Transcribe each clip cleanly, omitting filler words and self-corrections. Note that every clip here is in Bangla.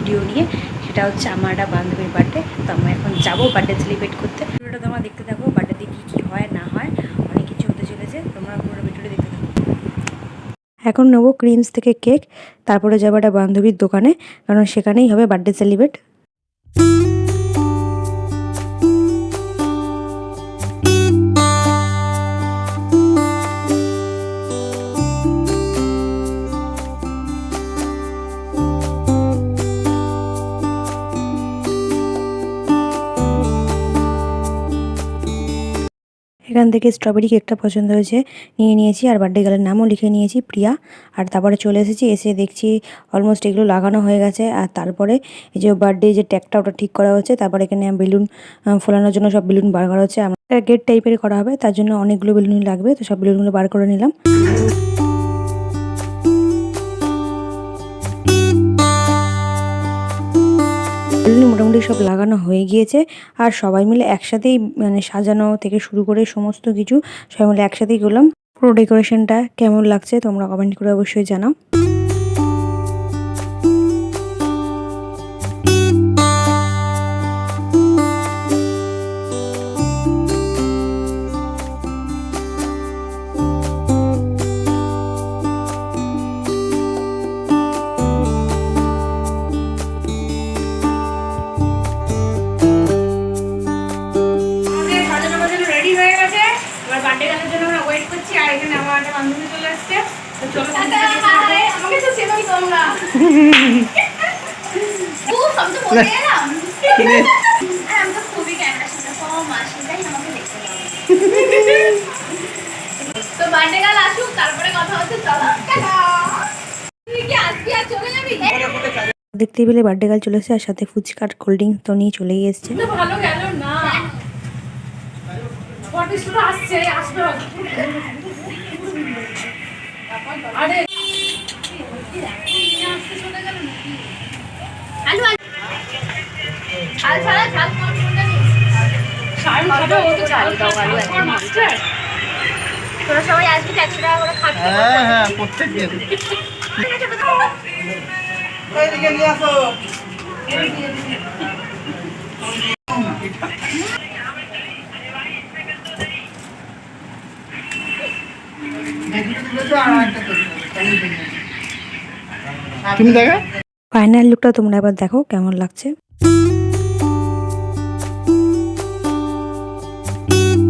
ভিডিও নিয়ে। সেটা হচ্ছে আমার একটা বান্ধবীর বার্থডে। তো আমরা এখন যাবো বার্থডে সেলিব্রেট করতে। ভিডিওটা তোমরা দেখতে থাকো, বার্থডেতে কী কী হয় না হয়, অনেক কিছু হতে চলেছে। তোমরা পুরো ভিডিওটা দেখতে থাকো। এখন নেবো ক্রিমস থেকে কেক, তারপরে যাবো একটা বান্ধবীর দোকানে, কারণ সেখানেই হবে বার্থডে সেলিব্রেট। এখান থেকে স্ট্রবেরি কেকটা পছন্দ হয়েছে, নিয়ে নিয়েছি। আর বার্থডে গার্লের নামও লিখে নিয়েছি, প্রিয়া। আর তারপরে চলে এসেছি, এসে দেখছি অলমোস্ট এগুলো লাগানো হয়ে গেছে। আর তারপরে এই যে বার্থডে যে ট্যাগটা ওটা ঠিক করা হচ্ছে। তারপরে এখানে বেলুন ফোলানোর জন্য সব বেলুন বার করা হচ্ছে। আমরা গেট টাইপের করা হবে, তার জন্য অনেকগুলো বেলুন লাগবে, তো সব বেলুনগুলো বার করে নিলাম। বেলুন মোটামুটি সব লাগানো হয়ে গিয়েছে। আর সবাই মিলে একসাথেই মানে সাজানো থেকে শুরু করে সমস্ত কিছু সবাই মিলে একসাথেই করলাম। পুরো ডেকোরেশনটা কেমন লাগছে তোমরা কমেন্ট করে অবশ্যই জানাও। বার্থডে গানের জন্য আমরা ওয়েট করছি। আর এখানে আমার একটা বান্ধবী চলে আসছে, তো চলো আমাকে তো চেনো তোমরা। ও সব তো বলে গেলাম, আমি তো খুবই ক্যামেরা শুনতে কম আসি, তাই আমাকে দেখতে হবে। তো বার্থডে গার্ল আসুক, তারপরে কথা হচ্ছে। চলো তুই কি আসবি আর চলে যাবি? দেখতে পেলে বার্থডে গার্ল চলে এসেছে, আর সাথে ফুচকার কোল্ড ড্রিঙ্ক তো নিয়ে চলেই এসছে। ভালো গেল না, আসছে আসবে। আরে আলু আলু ছাড়া ঝাল কোনটা নেই? ঝাল খাবে ও তো ঝাল দাও আলু একদম মাস্টার। তোরা সবাই আসবি 100 টাকা করে খাবি। হ্যাঁ হ্যাঁ প্রত্যেক দিন। এদিকে নিয়ে আসো। তুমি দেখো ফাইনাল লুকটা তোমরা এবার দেখো কেমন লাগছে।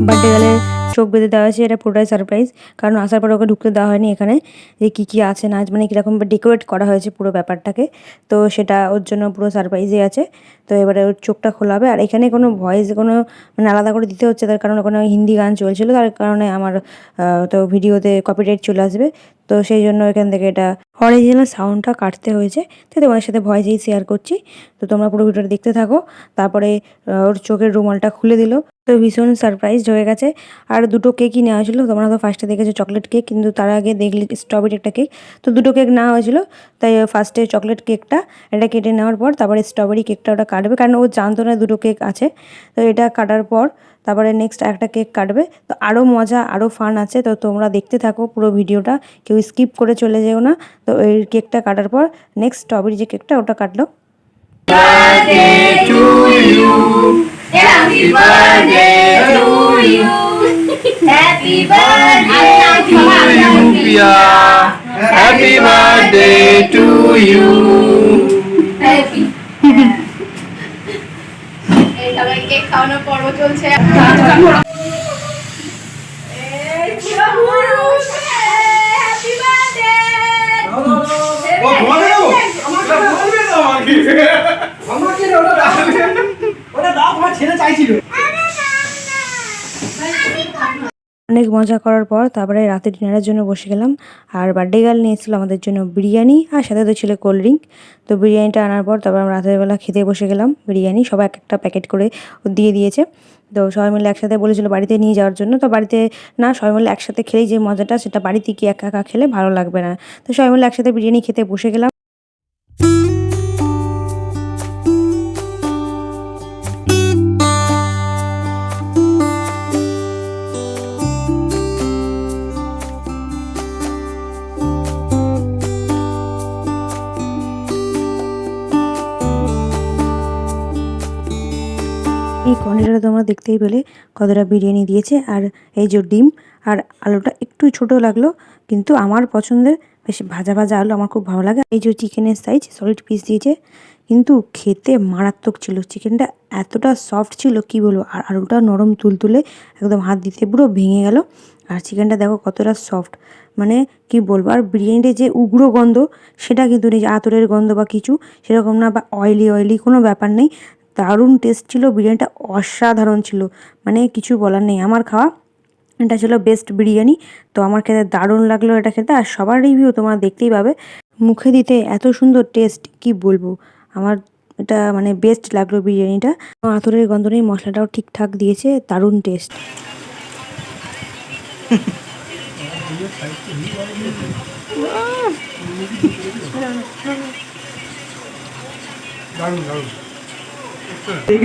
বার্থডে গার্লের চোখ বেঁধে দেওয়া হয়েছে, এটা পুরোটাই সারপ্রাইজ। কারণ আসার পর ওকে ঢুকতে দেওয়া হয়নি এখানে, যে কী কী আছে না মানে কীরকম ডেকোরেট করা হয়েছে পুরো ব্যাপারটাকে। তো সেটা ওর জন্য পুরো সারপ্রাইজই আছে। তো এবারে ওর চোখটা খোলা হবে। আর এখানে কোনো ভয়েস কোনো মানে আলাদা করে দিতে হচ্ছে, তার কারণ ওখানে হিন্দি গান চলছিল, তার কারণে আমার তো ভিডিওতে কপিরাইট চলে আসবে। তো সেই জন্য এখান থেকে এটা অরিজিনাল সাউন্ডটা কাটতে হয়েছে। তো তোমাদের সাথে ভয়েসেই শেয়ার করছি। তো তোমরা পুরো ভিডিওটা দেখতে থাকো। তারপরে ওর চোখের রুমালটা খুলে দিল, তো ভীষণ সারপ্রাইজড হয়ে গেছে। আর দুটো কেকই নেওয়া হয়েছিলো, তোমরা তো ফার্স্টে দেখেছো চকলেট কেক, কিন্তু তার আগে দেখলে স্ট্রবেরি একটা কেক। তো দুটো কেক নেওয়া হয়েছিল, তাই ফার্স্টে চকলেট কেকটা এটা কেটে নেওয়ার পর তারপরে স্ট্রবেরি কেকটা ওটা কাটবে, কারণ ও জানতো না দুটো কেক আছে। তো এটা কাটার পর তারপরে নেক্সট একটা কেক কাটবে। তো আরও মজা আরও ফান আছে, তো তোমরা দেখতে থাকো পুরো ভিডিওটা, কেউ স্কিপ করে চলে যেও না। তো এই কেকটা কাটার পর নেক্সট স্ট্রবেরি যে কেকটা ওটা কাটলো। Happy birthday to you. Happy birthday to you, Priya. Happy birthday to you. Happy. এই সবাই কেক খাওয়ানোর পর্ব চলছে। Happy birthday. অনেক মজা করার পর তারপরে রাতে ডিনারের জন্য বসে গেলাম। আর বার্থডে গার্ল নিয়েছিল আমাদের জন্য বিরিয়ানি, আর সাথে তো ছিল কোল্ড ড্রিঙ্ক। তো বিরিয়ানিটা আনার পর তারপর আমরা রাতের বেলা খেতে বসে গেলাম বিরিয়ানি, সবাই এক একটা প্যাকেট করে দিয়ে দিয়েছে। তো সবাই মিলে একসাথে বলেছিল বাড়িতে নিয়ে যাওয়ার জন্য, তো বাড়িতে না, সবাই মিলে একসাথে খেলেই যে মজাটা সেটা বাড়িতে কি একা একা খেলে ভালো লাগবে না। তো সবাই মিলে একসাথে বিরিয়ানি খেতে বসে গেলাম। এই কোয়ান্টিটিটা তোমরা দেখতেই পেলে কতটা বিরিয়ানি দিয়েছে। আর এই যে ডিম আর আলুটা একটু ছোট লাগলো, কিন্তু আমার পছন্দের বেশ ভাজা ভাজা আলু আমার খুব ভালো লাগে। এই যে চিকেনের সাইজ সলিড পিস দিয়েছে, কিন্তু খেতে মারাত্মক ছিল। চিকেনটা এতটা সফট ছিল কি বলবো, আর আলুটা নরম তুলতুলে, একদম হাত দিতে পুরো ভেঙে গেল। আর চিকেনটা দেখো কতটা সফট, মানে কি বলবো। আর বিরিয়ানিতে যে উগ্র গন্ধ সেটা কিন্তু নেই, যে আতরের গন্ধ বা কিছু সেরকম না, বা অয়েলি অয়েলি কোনো ব্যাপার নেই। দারুণ টেস্ট ছিল, বিরিয়ানিটা অসাধারণ ছিল, মানে কিছু বলার নেই। আমার খাওয়া এটা ছিল বেস্ট বিরিয়ানি। তো আমার খেতে দারুণ লাগলো এটা খেতে। আর সবার রিভিউ তোমরা দেখতেই পাবে, মুখে দিতে এত সুন্দর টেস্ট কি বলবো। আমার এটা মানে বেস্ট লাগলো বিরিয়ানিটা। আতরের গন্ধ নেই, মশলাটাও ঠিকঠাক দিয়েছে, দারুণ টেস্ট। দারুণ দারুণ। আজকের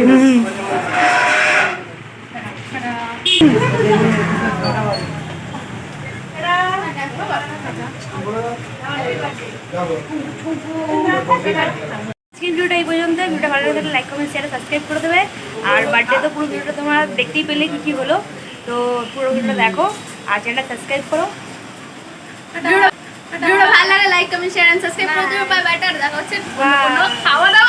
ভিডিওটা এই পর্যন্ত। ভিডিওটা ভালো লাগলে লাইক কমেন্ট শেয়ার সাবস্ক্রাইব করে দেবে। আর বার্থডে তো পুরো ভিডিওটা তোমরা দেখতেই পেলে কী কী হলো, তো পুরো ভিডিওটা দেখো আর চ্যানেলটা সাবস্ক্রাইব করো। ভিডিওটা ভালো লাগে like comment share and subscribe করে দিও। বাই বাই, টাটা, দেখা হচ্ছে খাওয়া দাওয়া।